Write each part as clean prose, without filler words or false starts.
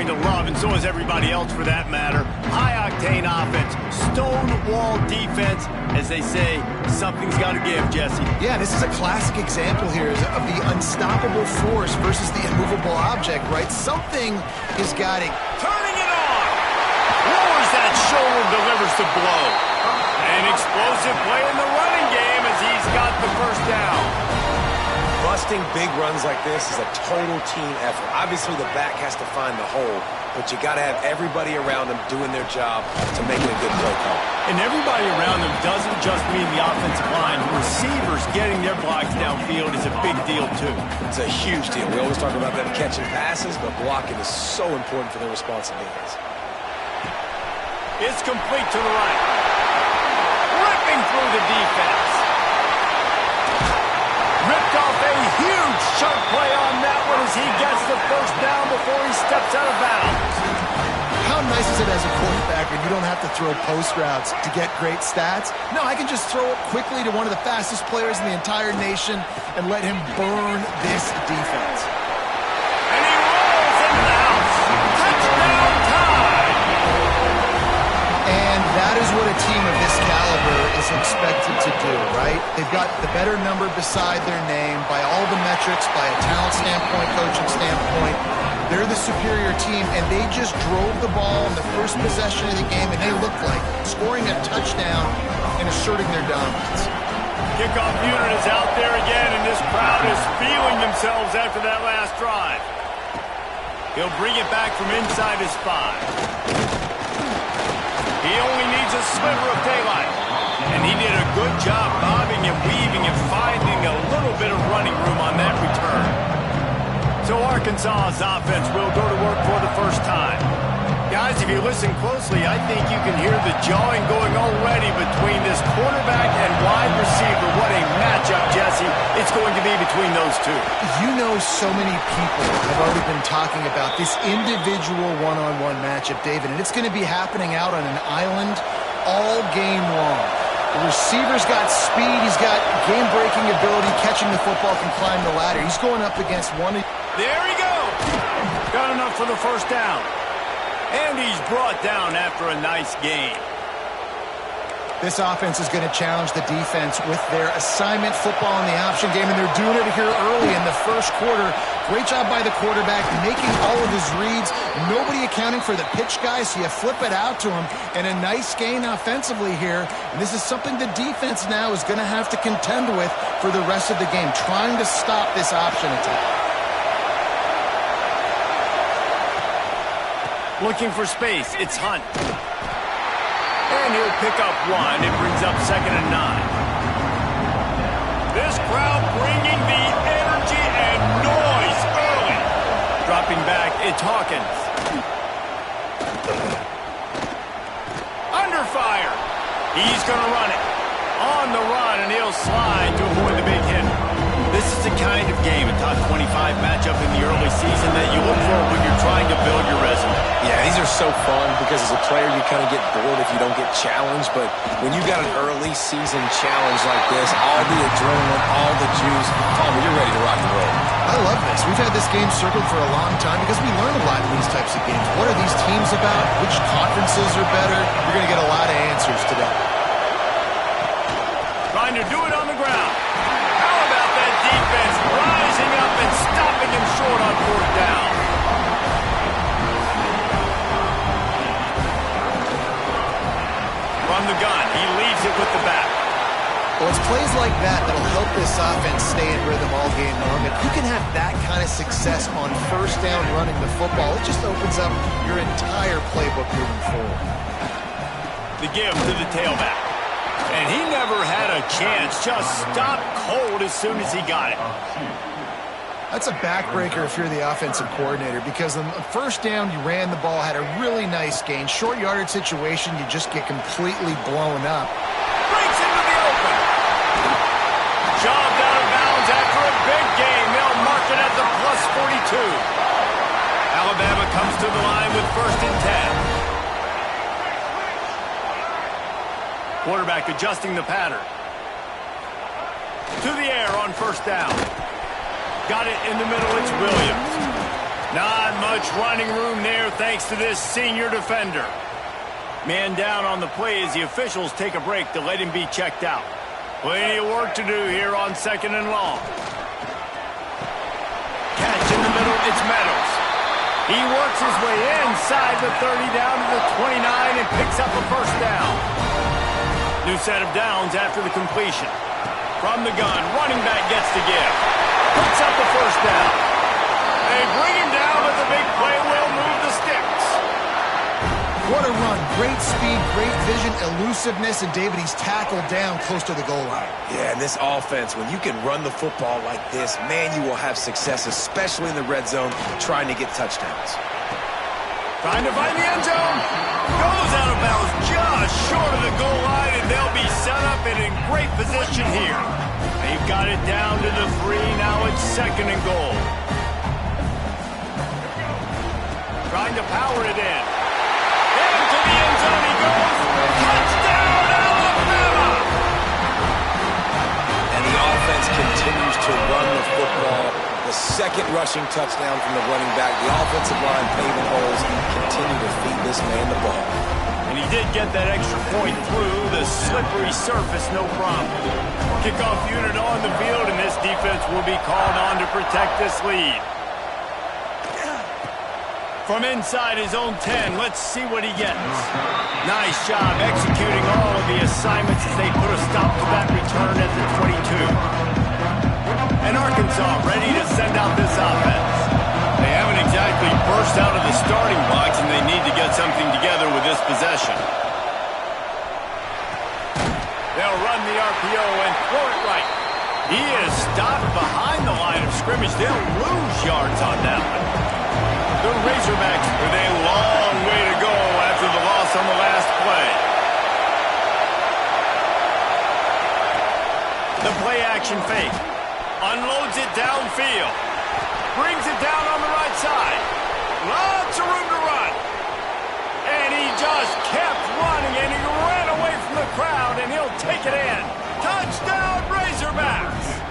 going to love, and so is everybody else for that matter. High-octane offense, stonewall defense. As they say, something's got to give, Jesse. Yeah, this is a classic example here of the unstoppable force versus the immovable object, right? Something is got to... Turning it on! Lowers that shoulder, delivers the blow. An explosive play in the running game as he's got the first down. Busting big runs like this is a total team effort. Obviously, the back has to find the hole, but you got to have everybody around them doing their job to make it a good play call. And everybody around them doesn't just mean the offensive line. Receivers getting their blocks downfield is a big deal, too. It's a huge deal. We always talk about them catching passes, but blocking is so important for their responsibilities. It's complete to the right. Ripping through the defense. Ripped off a huge chunk play on that one as he gets the first down before he steps out of bounds. How nice is it as a quarterback when you don't have to throw post routes to get great stats? No, I can just throw it quickly to one of the fastest players in the entire nation and let him burn this defense. And he rolls into the house. Touchdown time! And that is what a team of this caliber is expected to do, right? They've got the better number beside their name by all the metrics, by a talent standpoint, coaching standpoint. They're the superior team, and they just drove the ball in the first possession of the game, and they looked like scoring a touchdown and asserting their dominance. Kickoff unit is out there again, and this crowd is feeling themselves after that last drive. He'll bring it back from inside his 5. He only needs a sliver of daylight. And he did a good job bobbing and weaving and finding a little bit of running room on that return. So Arkansas's offense will go to work for the first time. Guys, if you listen closely, I think you can hear the jawing going already between this quarterback and wide receiver. What a matchup, Jesse, it's going to be between those two. You know, so many people have already been talking about this individual one-on-one matchup, David, and it's going to be happening out on an island all game long. The receiver's got speed, he's got game-breaking ability, catching the football, can climb the ladder. He's going up against one. There he goes! Got enough for the first down. And he's brought down after a nice game. This offense is going to challenge the defense with their assignment football in the option game, and they're doing it here early in the first quarter. Great job by the quarterback, making all of his reads. Nobody accounting for the pitch guy, so you flip it out to him. And a nice gain offensively here. And this is something the defense now is going to have to contend with for the rest of the game, trying to stop this option attack. Looking for space, it's Hunt. And he'll pick up 1. It brings up 2nd and 9. This crowd bringing the energy and noise early. Dropping back, it's Hawkins. Under fire. He's going to run it. On the run, and he'll slide to avoid the big hit. This is the kind of game, a top 25 matchup in the early season, that you look for when you're trying to build your resume. Yeah, these are so fun because as a player, you kind of get bored if you don't get challenged. But when you got an early season challenge like this, all the adrenaline, all the juice, Tommy, you're ready to rock and roll. I love this. We've had this game circled for a long time because we learn a lot in these types of games. What are these teams about? Which conferences are better? You're going to get a lot of answers today. Trying to do it on the ground. How about that defense rising up and stopping him short on 4th down? From the gun, he leaves it with the back. Well, it's plays like that that'll help this offense stay in rhythm all game long. If you can have that kind of success on 1st down running the football, it just opens up your entire playbook moving forward. The give to the tailback. And he never had a chance. Just stopped cold as soon as he got it. That's a backbreaker if you're the offensive coordinator, because on the 1st down, you ran the ball, had a really nice gain. Short yardage situation, you just get completely blown up. Breaks into the open. Shoved out of bounds after a big gain. They'll mark it at the +42. Alabama comes to the line with 1st and 10. Quarterback adjusting the pattern. To the air on 1st down. Got it in the middle, it's Williams. Not much running room there thanks to this senior defender. Man down on the play as the officials take a break to let him be checked out. Plenty of work to do here on 2nd and long. Catch in the middle, it's Meadows. He works his way inside the 30 down to the 29 and picks up a first down. New set of downs after the completion. From the gun, running back gets the give. Picks up the first down. They bring him down, but the big play will move the sticks. What a run. Great speed, great vision, elusiveness, and David, he's tackled down close to the goal line. Yeah, and this offense, when you can run the football like this, man, you will have success, especially in the red zone, trying to get touchdowns. Trying to find the end zone. Goes out of bounds just short of the goal line, and they'll be set up and in great position here. They've got it down to the 3. Now it's 2nd and goal. Trying to power it in. To the end zone he goes. Touchdown, Alabama! And the offense continues to run the football. The 2nd rushing touchdown from the running back. The offensive line paving holes continue to feed this man the ball. And he did get that extra point through the slippery surface, no problem. Kickoff unit on the field, and this defense will be called on to protect this lead. From inside his own 10, let's see what he gets. Nice job executing all of the assignments as they put a stop to that return at the 22. And Arkansas ready to send out this offense. They haven't exactly burst out of the starting blocks, and they need to get something together with this possession. They'll run the RPO and throw it right. He is stopped behind the line of scrimmage. They'll lose yards on that one. The Razorbacks with a long way to go after the loss on the last play. The play-action fake. Unloads it downfield. Brings it down on the right side. Lots of room to run. And he just kept running, and he ran away from the crowd, and he'll take it in. Touchdown, Razorbacks!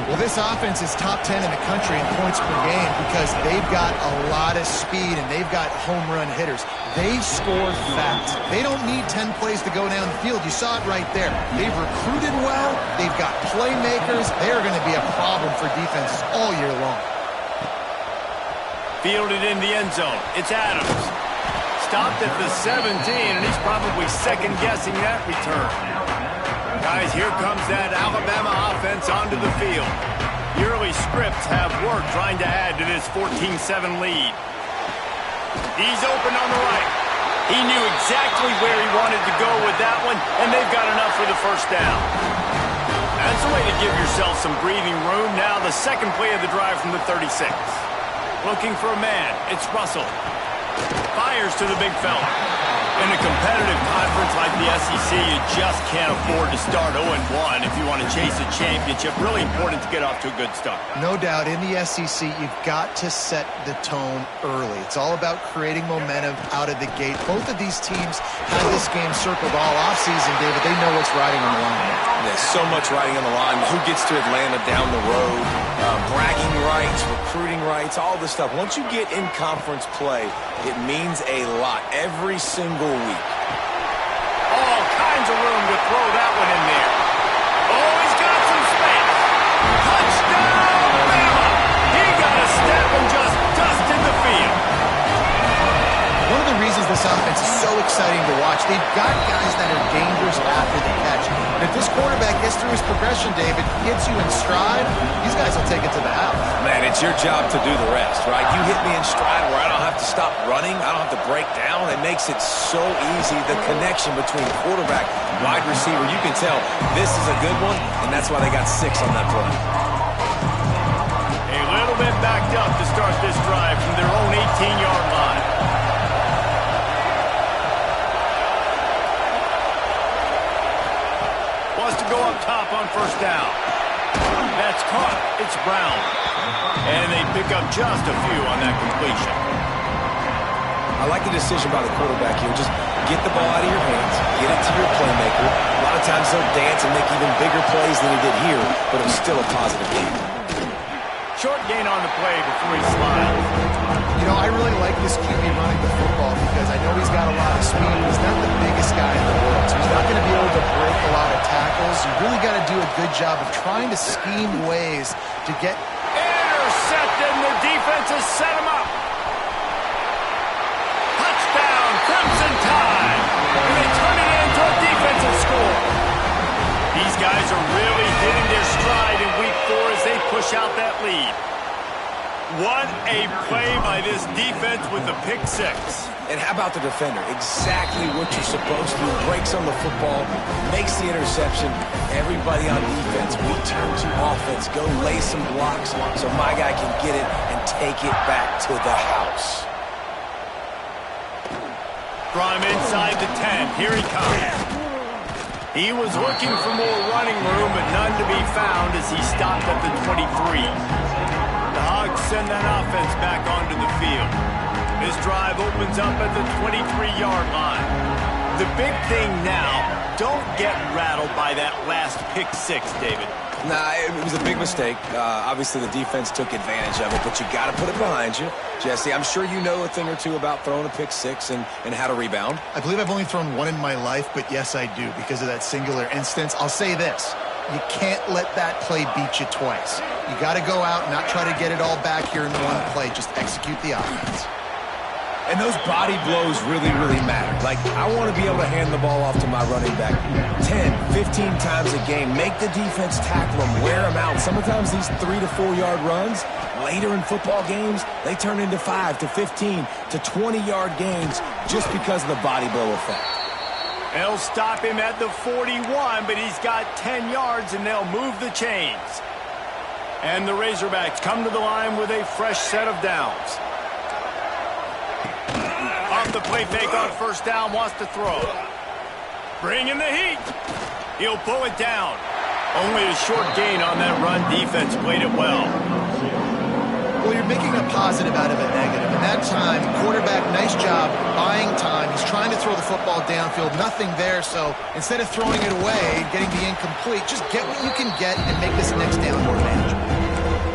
Well, this offense is top 10 in the country in points per game because they've got a lot of speed and they've got home run hitters. They score fast. They don't need 10 plays to go down the field. You saw it right there. They've recruited well. They've got playmakers. They're going to be a problem for defenses all year long. Fielded in the end zone. It's Adams. Stopped at the 17, and he's probably second-guessing that return. Guys, here comes that Alabama offense onto the field. The early scripts have worked trying to add to this 14-7 lead. He's open on the right. He knew exactly where he wanted to go with that one, and they've got enough for the first down. That's a way to give yourself some breathing room. Now the second play of the drive from the 36. Looking for a man. It's Russell. Fires to the big fella. In a competitive conference like the SEC, you just can't afford to start 0-1 if you want to chase a championship. Really important to get off to a good start. No doubt, in the SEC, you've got to set the tone early. It's all about creating momentum out of the gate. Both of these teams have this game circled all offseason, David. They know what's riding on the line. There's so much riding on the line. Who gets to Atlanta down the road? Bragging rights, recruiting rights, all this stuff. Once you get in conference play, it means a lot every single week. All kinds of room to throw that one in there. Oh, he's got some space. Touchdown, Bama! He got a step and just dusted the field. One of the reasons this offense is so exciting to watch, they've got guys that are dangerous after the catch. And if this quarterback gets through his progression, David, hits you in stride, these guys will take it to the house. Man, it's your job to do the rest, right? You hit me in stride where I don't have to stop running. I don't have to break down. It makes it so easy. The connection between quarterback, wide receiver, you can tell this is a good one, and that's why they got 6 on that play. A little bit backed up to start this drive from their own 18-yard line. To go up top on first down. That's caught. It's Brown. And they pick up just a few on that completion. I like the decision by the quarterback here. Just get the ball out of your hands, get it to your playmaker. A lot of times he'll dance and make even bigger plays than he did here, but it's still a positive game. Short gain on the play before he slides. You know, I really like this QB running the football because I know he's got a lot of speed. He's not the biggest guy in the world, so he's not going to be able to break a lot of tackles. You really got to do a good job of trying to scheme ways to get... Intercepted, and the defense has set him up. Touchdown, Crimson Tide. And they turn it into a defensive score. These guys are really hitting their stride in week 4 as they push out that lead. What a play by this defense with the pick 6. And how about the defender? Exactly what you're supposed to do. Breaks on the football, makes the interception. Everybody on defense, we turn to offense. Go lay some blocks so my guy can get it and take it back to the house. From inside the 10, here he comes. He was looking for more running room, but none to be found as he stopped at the 23. The Hogs send that offense back onto the field. This drive opens up at the 23-yard line. The big thing now, don't get rattled by that last pick 6, David. Nah, it was a big mistake. Obviously, the defense took advantage of it, but you got to put it behind you. Jesse, I'm sure you know a thing or two about throwing a pick 6 and how to rebound. I believe I've only thrown one in my life, but yes, I do because of that singular instance. I'll say this. You can't let that play beat you twice. You got to go out and not try to get it all back here in one play. Just execute the offense. And those body blows really, really matter. Like, I want to be able to hand the ball off to my running back 10, 15 times a game. Make the defense tackle them, wear them out. Sometimes these 3 to 4 yard runs, later in football games, they turn into 5 to 15 to 20-yard gains just because of the body blow effect. They'll stop him at the 41, but he's got 10 yards, and they'll move the chains. And the Razorbacks come to the line with a fresh set of downs. Off the play fake on first down, wants to throw. Bring in the heat. He'll pull it down. Only a short gain on that run. Defense played it well. Well, you're making a positive out of a negative. And that time, quarterback, nice job buying time. He's trying to throw the football downfield. Nothing there, so instead of throwing it away, getting the incomplete, just get what you can get and make this next down more manageable.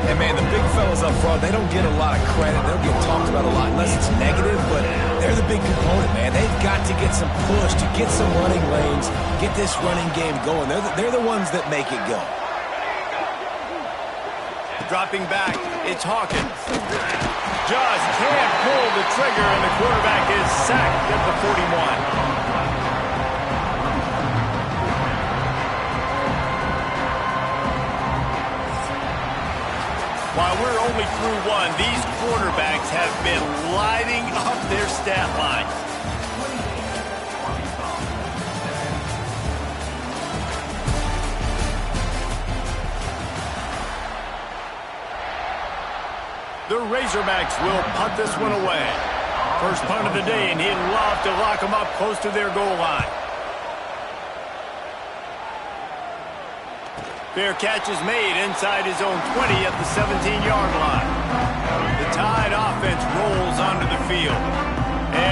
And, man, the big fellas up front, they don't get a lot of credit. They'll get talked about a lot unless it's negative, but they're the big component, man. They've got to get some push, to get some running lanes, get this running game going. They're the ones that make it go. Dropping back, it's Hawkins. Just can't pull the trigger, and the quarterback is sacked at the 41. While we're only through one, these quarterbacks have been lighting up their stat line. The Razorbacks will punt this one away. First punt of the day, and he'd love to lock them up close to their goal line. Fair catch is made inside his own 20 at the 17-yard line. The Tide offense rolls onto the field.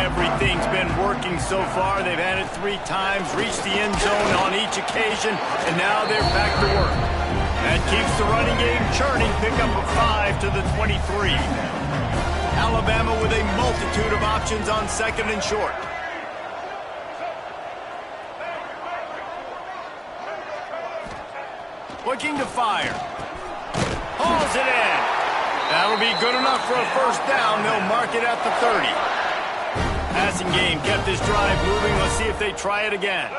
Everything's been working so far. They've had it 3 times, reached the end zone on each occasion, and now they're back to work. That keeps the running game churning. Pick up a 5 to the 23. Alabama with a multitude of options on second and short. Looking to fire. Hauls it in. That'll be good enough for a first down. They'll mark it at the 30. Passing game kept this drive moving. Let's see if they try it again.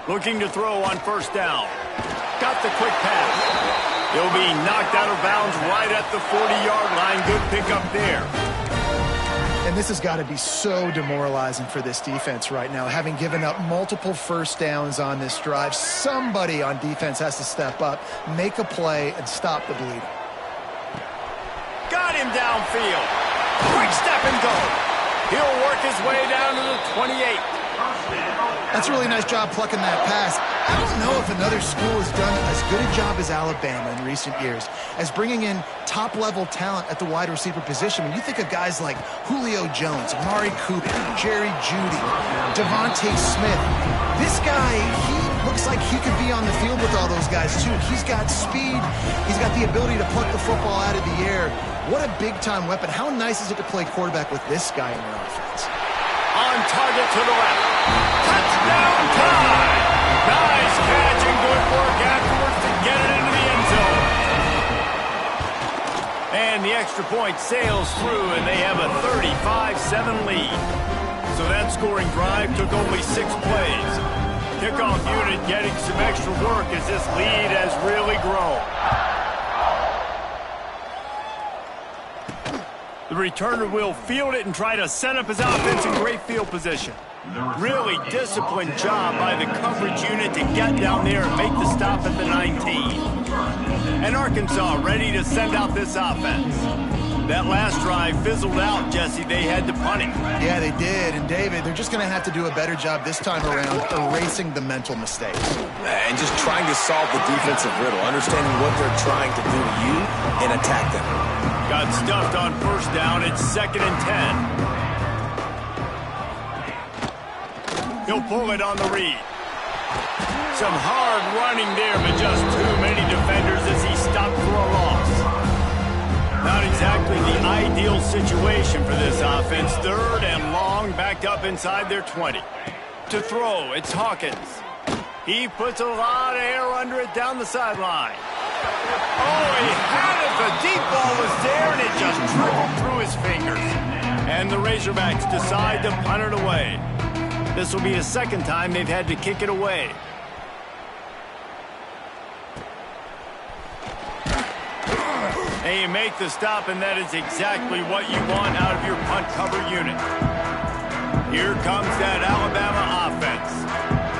Looking to throw on first down. Got the quick pass. He'll be knocked out of bounds right at the 40-yard line. Good pickup there. And this has got to be so demoralizing for this defense right now. Having given up multiple first downs on this drive, somebody on defense has to step up, make a play, and stop the bleeding. Got him downfield. Quick step and go. He'll work his way down to the 28. That's a really nice job plucking that pass. I don't know if another school has done as good a job as Alabama in recent years as bringing in top-level talent at the wide receiver position. When you think of guys like Julio Jones, Amari Cooper, Jerry Jeudy, Devontae Smith, this guy, he looks like he could be on the field with all those guys too. He's got speed. He's got the ability to pluck the football out of the air. What a big-time weapon. How nice is it to play quarterback with this guy in your offense? On target to the left. Touchdown time! Nice catch and good work afterwards to get it into the end zone. And the extra point sails through, and they have a 35-7 lead. So that scoring drive took only 6 plays. Kickoff unit getting some extra work as this lead has really grown. The returner will field it and try to set up his offense in great field position. Really disciplined job by the coverage unit to get down there and make the stop at the 19. And Arkansas ready to send out this offense. That last drive fizzled out, Jesse. They had to punt it. Yeah, they did. And, David, they're just going to have to do a better job this time around erasing the mental mistakes. And just trying to solve the defensive riddle, understanding what they're trying to do to you and attack them. Got stuffed on first down. It's 2nd and 10. He'll pull it on the read. Some hard running there, but just too many defenders as he stopped for a loss. Not exactly the ideal situation for this offense. 3rd and long, backed up inside their 20. To throw, it's Hawkins. He puts a lot of air under it down the sideline. Oh, he had it. The deep ball was there, and it just trickled through his fingers. And the Razorbacks decide to punt it away. This will be the 2nd time they've had to kick it away. And you make the stop, and that is exactly what you want out of your punt cover unit. Here comes that Alabama offense.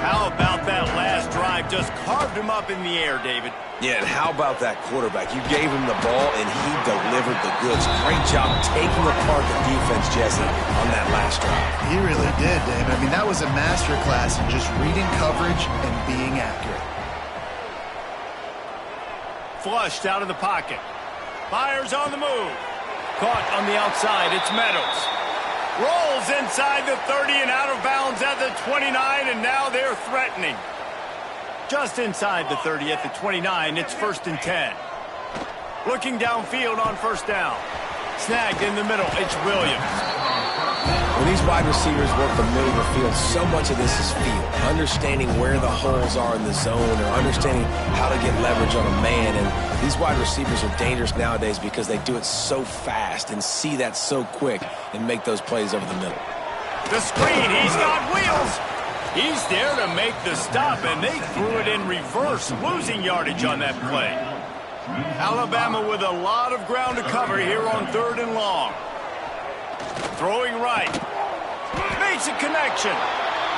How about that last drive? Just carved him up in the air, David. Yeah, and how about that quarterback? You gave him the ball, and he delivered the goods. Great job taking apart the defense, Jesse, on that last drive. He really did, David. I mean, that was a masterclass in just reading coverage and being accurate. Flushed out of the pocket. Fires on the move. Caught on the outside. It's Meadows. Rolls inside the 30 and out of bounds at the 29, and now they're threatening. Just inside the 30 at the 29, it's 1st and 10. Looking downfield on first down. Snagged in the middle, it's Williams. When these wide receivers work the middle of the field, so much of this is feel. Understanding where the holes are in the zone or understanding how to get leverage on a man. And these wide receivers are dangerous nowadays because they do it so fast and see that so quick and make those plays over the middle. The screen, he's got wheels. He's there to make the stop, and they threw it in reverse, losing yardage on that play. Alabama with a lot of ground to cover here on 3rd and long. Throwing right. Makes a connection.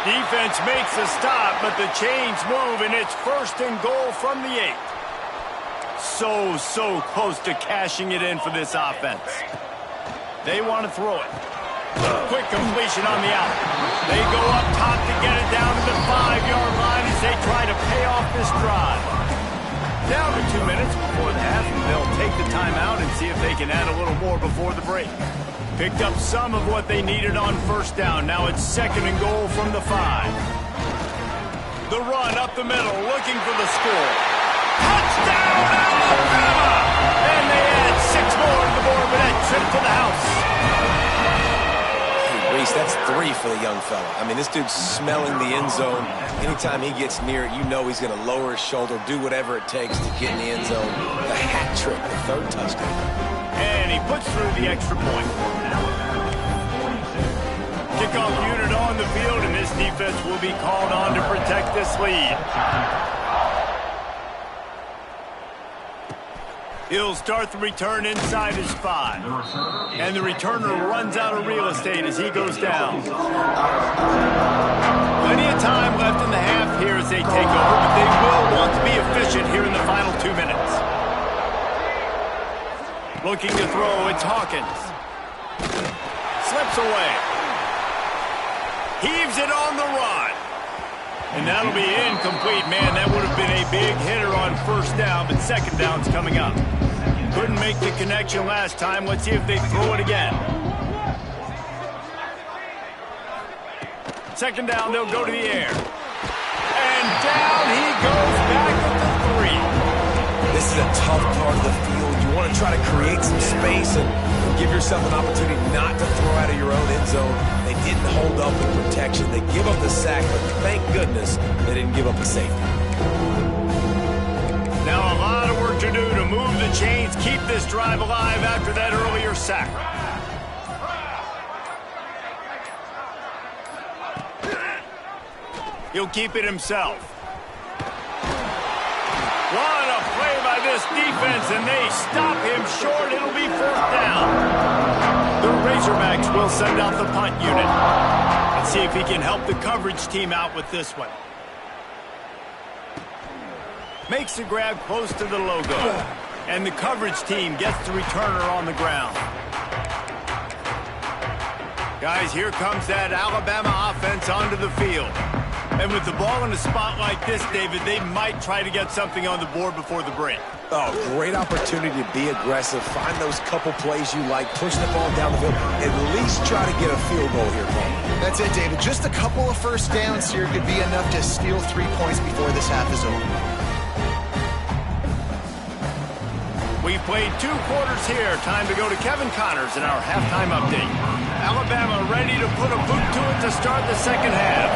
Defense makes the stop, but the chains move, and it's 1st and goal from the 8. So close to cashing it in for this offense. They want to throw it. Quick completion on the out. They go up top to get it down to the 5-yard line as they try to pay off this drive. Down to 2 minutes before the half, and they'll take the timeout and see if they can add a little more before the break. Picked up some of what they needed on first down. Now it's 2nd and goal from the 5. The run up the middle, looking for the score. Touchdown, Alabama! And they add 6 more to the board with that trip to the house. Reese, that's 3 for the young fella. I mean, this dude's smelling the end zone. Anytime he gets near it, you know he's going to lower his shoulder, do whatever it takes to get in the end zone. The hat trick, the 3rd touchdown. And he puts through the extra point. Kickoff unit on the field, and this defense will be called on to protect this lead. He'll start the return inside his 5. And the returner runs out of real estate as he goes down. Plenty of time left in the half here as they take over, but they will want to be efficient here in the final 2 minutes. Looking to throw, it's Hawkins. Slips away. Heaves it on the run. And that'll be incomplete. Man, that would have been a big hitter on first down, but second down's coming up. Couldn't make the connection last time. Let's see if they throw it again. Second down, they'll go to the air. And down he goes back at the 3. This is a tough part of the field. You want to try to create some space and give yourself an opportunity not to throw out of your own end zone. They didn't hold up in protection. They give up the sack, but thank goodness they didn't give up the safety. Now a lot of work to do to move the chains, keep this drive alive after that earlier sack. He'll keep it himself. What a play by this defense, and they stop him short. It'll be fourth down. The Razorbacks will send out the punt unit. Let's see if he can help the coverage team out with this one. Makes the grab close to the logo. And the coverage team gets the returner on the ground. Guys, here comes that Alabama offense onto the field. And with the ball in a spot like this, David, they might try to get something on the board before the break. Oh, great opportunity to be aggressive. Find those couple plays you like. Push the ball down the field. At least try to get a field goal here, Paul. That's it, David. Just a couple of first downs here could be enough to steal 3 points before this half is over. We played 2 quarters here. Time to go to Kevin Connors in our halftime update. Alabama ready to put a boot to it to start the second half.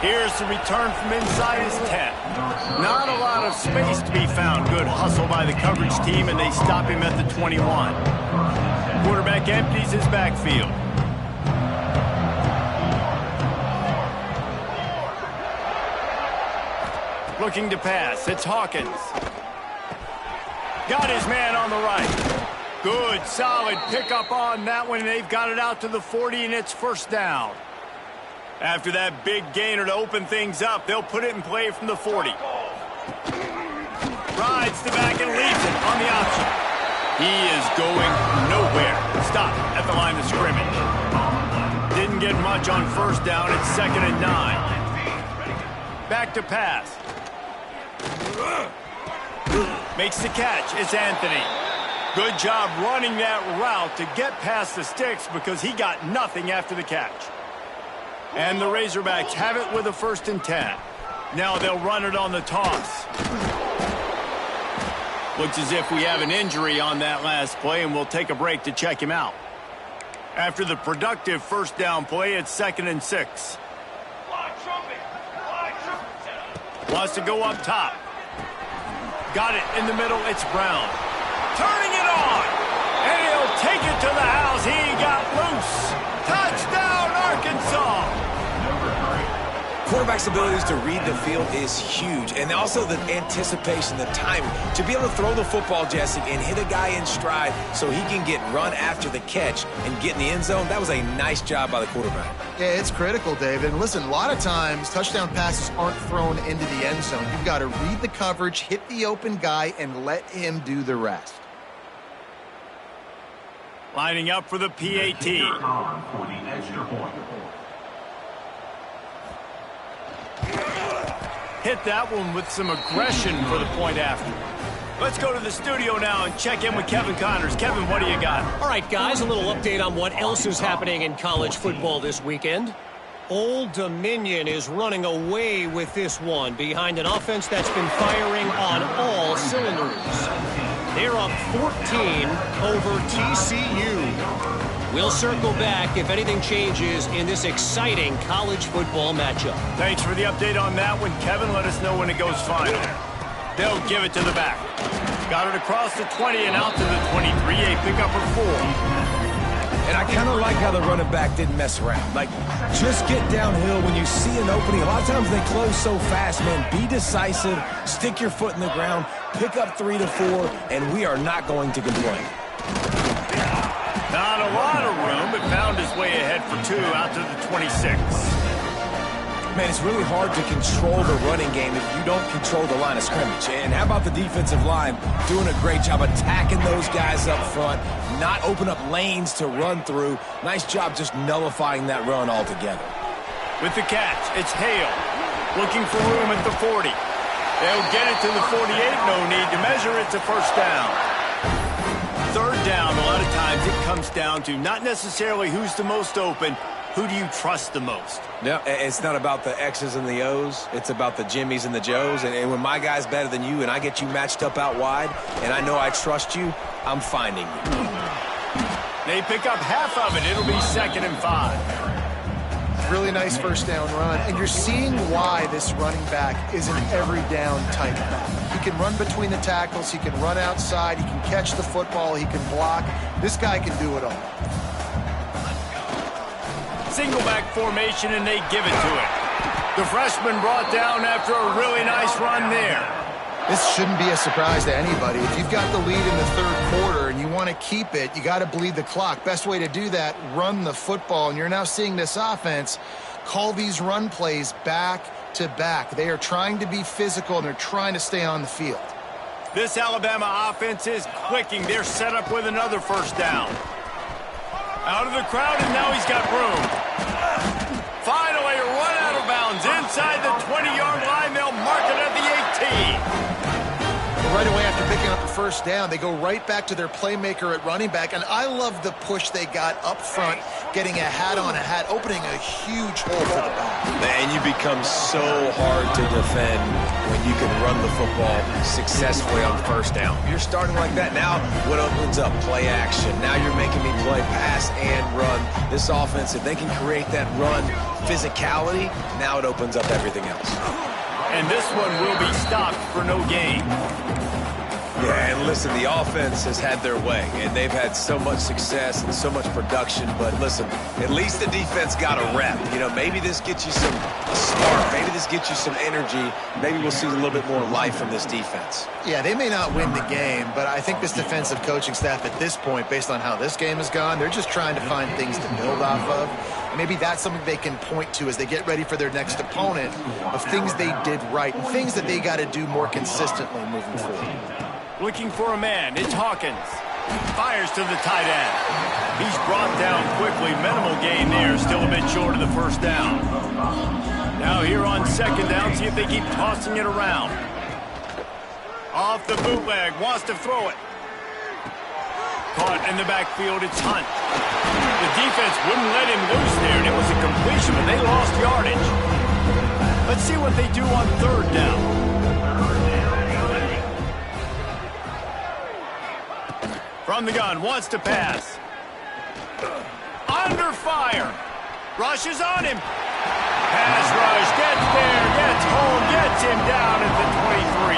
Here's the return from inside his 10. Not a lot of space to be found. Good hustle by the coverage team, and they stop him at the 21. Quarterback empties his backfield. Looking to pass. It's Hawkins. Got his man on the right. Good, solid pickup on that one. They've got it out to the 40, and it's first down. After that big gainer to open things up, they'll put it in play from the 40. Rides the back and leaves it on the option. He is going nowhere. Stop at the line of scrimmage. Didn't get much on first down. It's 2nd and 9. Back to pass. Makes the catch. It's Anthony. Good job running that route to get past the sticks because he got nothing after the catch. And the Razorbacks have it with a 1st and 10. Now they'll run it on the toss. Looks as if we have an injury on that last play, and we'll take a break to check him out. After the productive first down play, it's 2nd and 6. Wants to go up top. Got it in the middle. It's Brown. Turning it on. And he'll take it to the house. He got loose. Touchdown, Arkansas. Quarterback's abilities to read the field is huge, and also the anticipation, the timing. To be able to throw the football, Jesse, and hit a guy in stride so he can get run after the catch and get in the end zone, that was a nice job by the quarterback. Yeah, it's critical, David. And listen, a lot of times touchdown passes aren't thrown into the end zone. You've got to read the coverage, hit the open guy, and let him do the rest. Lining up for the PAT. Hit that one with some aggression for the point after. Let's go to the studio now and check in with Kevin Connors. Kevin, what do you got? All right, guys, a little update on what else is happening in college football this weekend. Old Dominion is running away with this one behind an offense that's been firing on all cylinders. They're up 14 over TCU. We'll circle back if anything changes in this exciting college football matchup. Thanks for the update on that one, Kevin. Let us know when it goes final. They'll give it to the back. Got it across the 20 and out to the 23. A pickup of 4. And I kind of like how the running back didn't mess around. Like, just get downhill when you see an opening. A lot of times they close so fast, man. Be decisive, stick your foot in the ground, pick up 3 to 4, and we are not going to complain. Not a lot of room, but found his way ahead for 2 out to the 26. Man, it's really hard to control the running game if you don't control the line of scrimmage. And how about the defensive line doing a great job attacking those guys up front, not open up lanes to run through. Nice job just nullifying that run altogether. With the catch, it's Hale looking for room at the 40. They'll get it to the 48, no need to measure it to first down. Third down, a lot of times it comes down to not necessarily who's the most open, who do you trust the most? No, it's not about the X's and the O's. It's about the Jimmies and the Joes. And when my guy's better than you and I get you matched up out wide and I know I trust you, I'm finding you. They pick up half of it. It'll be 2nd and 5. Really nice first down run, and you're seeing why this running back is an every down type back. He can run between the tackles, he can run outside, he can catch the football, he can block. This guy can do it all. Single back formation, and they give it to him. The freshman brought down after a really nice run there. This shouldn't be a surprise to anybody. If you've got the lead in the third quarter and you want to keep it, you got to bleed the clock. Best way to do that, run the football. And you're now seeing this offense call these run plays back to back. They are trying to be physical, and they're trying to stay on the field. This Alabama offense is clicking. They're set up with another first down. Out of the crowd, and now he's got room. Finally, run out of bounds. Inside the 20-yard line, they'll mark it at the 18. Right away after picking up the first down, they go right back to their playmaker at running back. And I love the push they got up front, getting a hat on a hat, opening a huge hole for the back. And you become so hard to defend when you can run the football successfully on first down. You're starting like that. Now what opens up? Play action. Now you're making me play pass and run. This offense, if they can create that run physicality, now it opens up everything else. And this one will be stopped for no gain. Yeah, and listen, the offense has had their way, and they've had so much success and so much production. But listen, at least the defense got a rep. You know, maybe this gets you some spark. Maybe this gets you some energy. Maybe we'll see a little bit more life from this defense. Yeah, they may not win the game, but I think this defensive coaching staff at this point, based on how this game has gone, they're just trying to find things to build off of. And maybe that's something they can point to as they get ready for their next opponent, of things they did right and things that they got to do more consistently moving forward. Looking for a man, it's Hawkins. Fires to the tight end. He's brought down quickly. Minimal gain there, still a bit short of the first down. Now here on second down, see if they keep tossing it around. Off the bootleg, wants to throw it. Caught in the backfield, it's Hunt. The defense wouldn't let him loose there, and it was a completion, but they lost yardage. Let's see what they do on third down. From the gun, wants to pass. Under fire. Rushes on him. Pass rush, gets there, gets home, gets him down at the 23.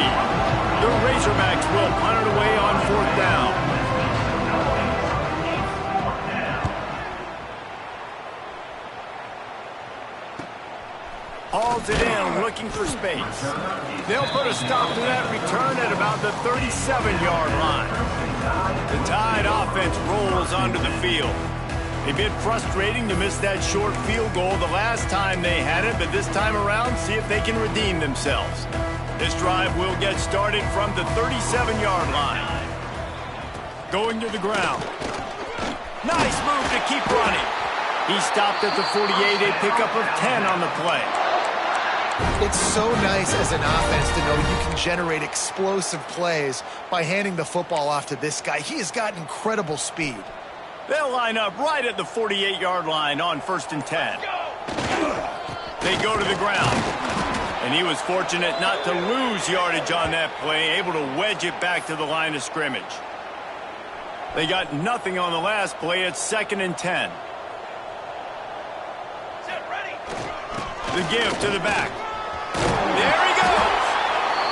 The Razorbacks will punt it away on fourth down. Hauls it in, looking for space. They'll put a stop to that return at about the 37-yard line. The Tide offense rolls onto the field. A bit frustrating to miss that short field goal the last time they had it, but this time around, see if they can redeem themselves. This drive will get started from the 37-yard line. Going to the ground. Nice move to keep running. He stopped at the 48, a pickup of 10 on the play. It's so nice as an offense to know you can generate explosive plays by handing the football off to this guy. He has got incredible speed. They'll line up right at the 48-yard line on 1st and 10. They go to the ground. And he was fortunate not to lose yardage on that play, able to wedge it back to the line of scrimmage. They got nothing on the last play. It's 2nd and 10. The give to the back. There he goes.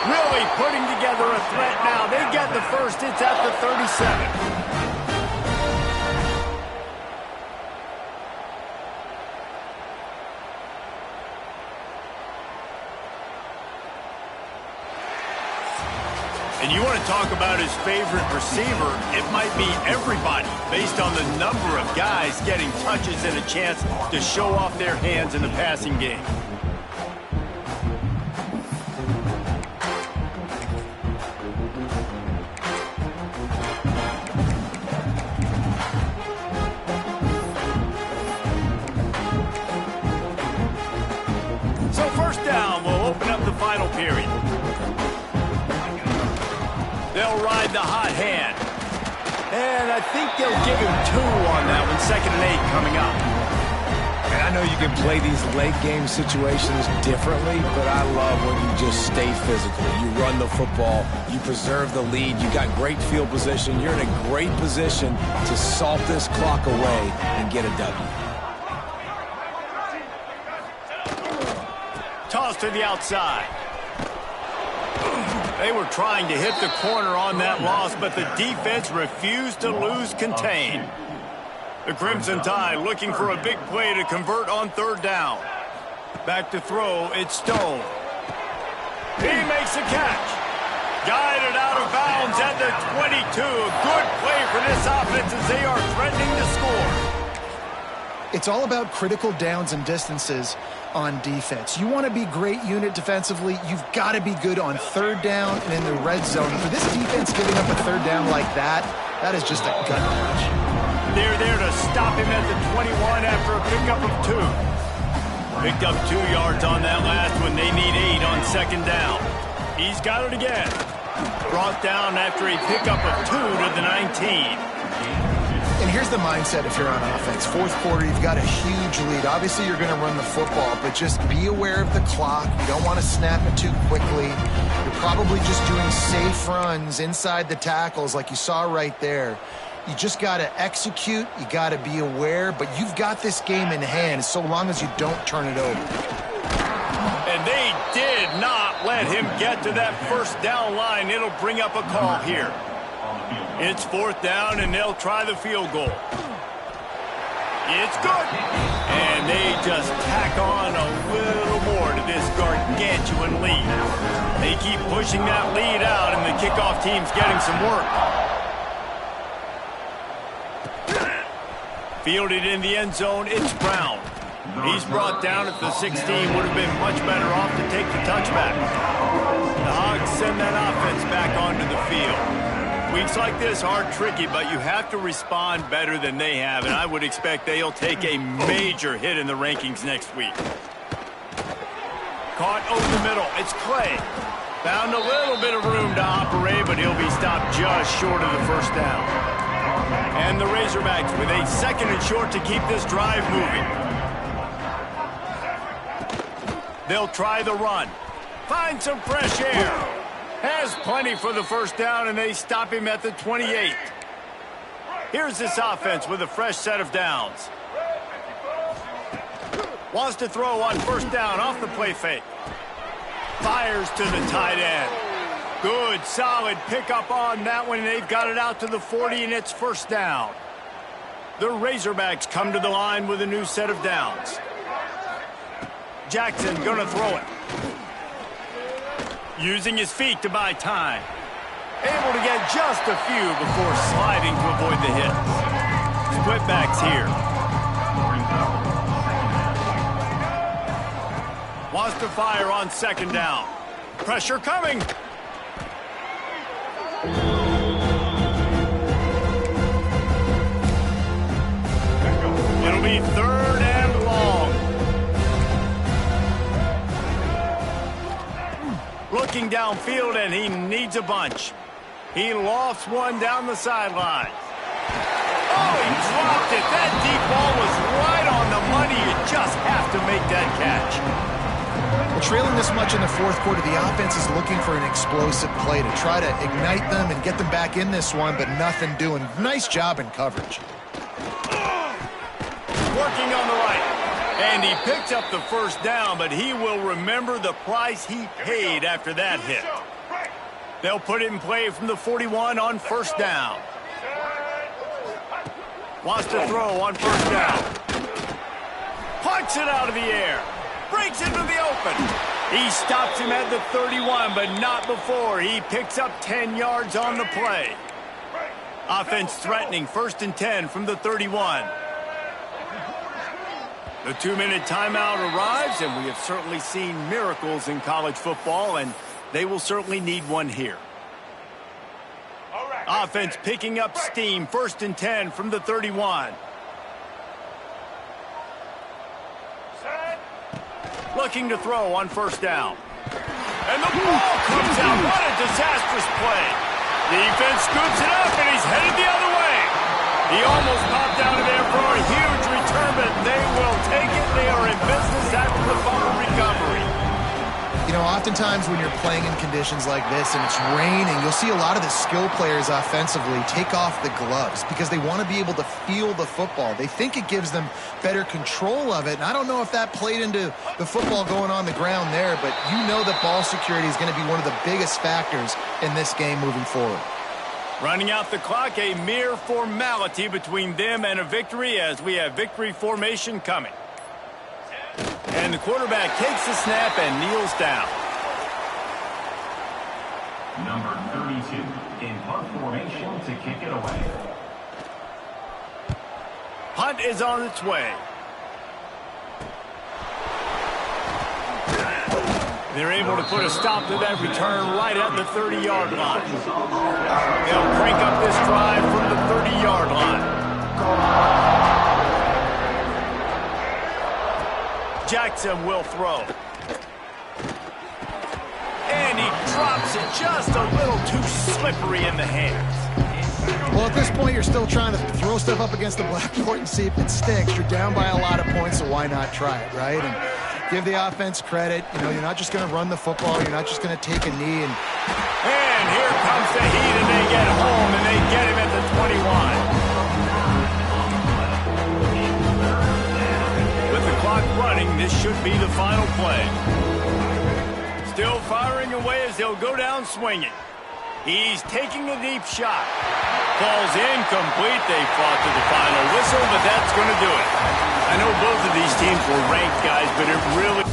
Really putting together a threat now. They get the first. It's at the 37. And you want to talk about his favorite receiver, it might be everybody based on the number of guys getting touches and a chance to show off their hands in the passing game. period. They'll ride the hot hand. And I think they'll give him 2 on that one. 2nd and 8 coming up. And I know you can play these late game situations differently, but I love when you just stay physical. You run the football, you preserve the lead, you got great field position. You're in a great position to salt this clock away and get a W. Toss to the outside. They were trying to hit the corner on that loss, but the defense refused to lose contain. The Crimson Tide looking for a big play to convert on 3rd down. Back to throw, it's Stone. He makes a catch. Guided out of bounds at the 22. A good play for this offense as they are threatening to score. It's all about critical downs and distances on defense. You want to be great unit defensively, you've got to be good on 3rd down and in the red zone. For this defense giving up a 3rd down like that, that is just a gut punch. They're there to stop him at the 21 after a pickup of 2. Picked up 2 yards on that last one. They need 8 on 2nd down. He's got it again. Brought down after a pickup of 2 to the 19. And here's the mindset if you're on offense. 4th quarter, you've got a huge lead. Obviously, you're going to run the football, but just be aware of the clock. You don't want to snap it too quickly. You're probably just doing safe runs inside the tackles like you saw right there. You just got to execute. You got to be aware, but you've got this game in hand so long as you don't turn it over. And they did not let him get to that 1st down line. It'll bring up a call here. It's 4th down, and they'll try the field goal. It's good. And they just tack on a little more to this gargantuan lead. They keep pushing that lead out, and the kickoff team's getting some work. Fielded in the end zone, it's Brown. He's brought down at the 16. Would have been much better off to take the touchback. The Hogs send that offense back onto the field. Weeks like this are tricky, but you have to respond better than they have, and I would expect they'll take a major hit in the rankings next week. Caught over the middle. It's Clay. Found a little bit of room to operate, but he'll be stopped just short of the 1st down. And the Razorbacks with a 2nd and short to keep this drive moving. They'll try the run. Find some fresh air. Has plenty for the 1st down, and they stop him at the 28. Here's this offense with a fresh set of downs. Wants to throw on 1st down off the play fake. Fires to the tight end. Good, solid pickup on that one, and they've got it out to the 40, and it's 1st down. The Razorbacks come to the line with a new set of downs. Jackson gonna throw it. Using his feet to buy time. Able to get just a few before sliding to avoid the hit. Split backs here. Wants to fire on 2nd down. Pressure coming. It'll be 3rd and long. Looking downfield, and he needs a bunch. He lofts one down the sideline. Oh, he dropped it. That deep ball was right on the money. You just have to make that catch. Well, trailing this much in the 4th quarter, the offense is looking for an explosive play to try to ignite them and get them back in this one, but nothing doing. Nice job in coverage. Working on the right. And he picks up the 1st down, but he will remember the price he paid after that hit. They'll put it in play from the 41 on 1st down. Wants to throw on 1st down. Punts it out of the air. Breaks into the open. He stops him at the 31, but not before. He picks up 10 yards on the play. Offense threatening 1st and 10 from the 31. The 2-minute timeout arrives, and we have certainly seen miracles in college football, and they will certainly need one here. Offense picking up steam, 1st and 10 from the 31. Looking to throw on 1st down. And the ball comes out. What a disastrous play. Defense scoops it up, and he's headed the other way. He almost popped out of there for a huge return, but they will take it. They are in business after the fumble recovery. You know, oftentimes when you're playing in conditions like this and it's raining, you'll see a lot of the skill players offensively take off the gloves because they want to be able to feel the football. They think it gives them better control of it, and I don't know if that played into the football going on the ground there, but you know that ball security is going to be one of the biggest factors in this game moving forward. Running out the clock, a mere formality between them and a victory as we have victory formation coming. And the quarterback takes the snap and kneels down. Number 32 in punt formation to kick it away. Punt is on its way. They're able to put a stop to that return right at the 30-yard line. They'll crank up this drive from the 30-yard line. Jackson will throw. And he drops it just a little too slippery in the hands. Well, at this point, you're still trying to throw stuff up against the blackboard and see if it sticks. You're down by a lot of points, so why not try it, right? And give the offense credit. You know, you're not just going to run the football. You're not just going to take a knee. And here comes the heat, and they get home, and they get him at the 21. With the clock running, this should be the final play. Still firing away as they'll go down swinging. He's taking a deep shot. Falls incomplete. They fought to the final whistle, but that's going to do it. I know both of these teams were ranked, guys, but it really...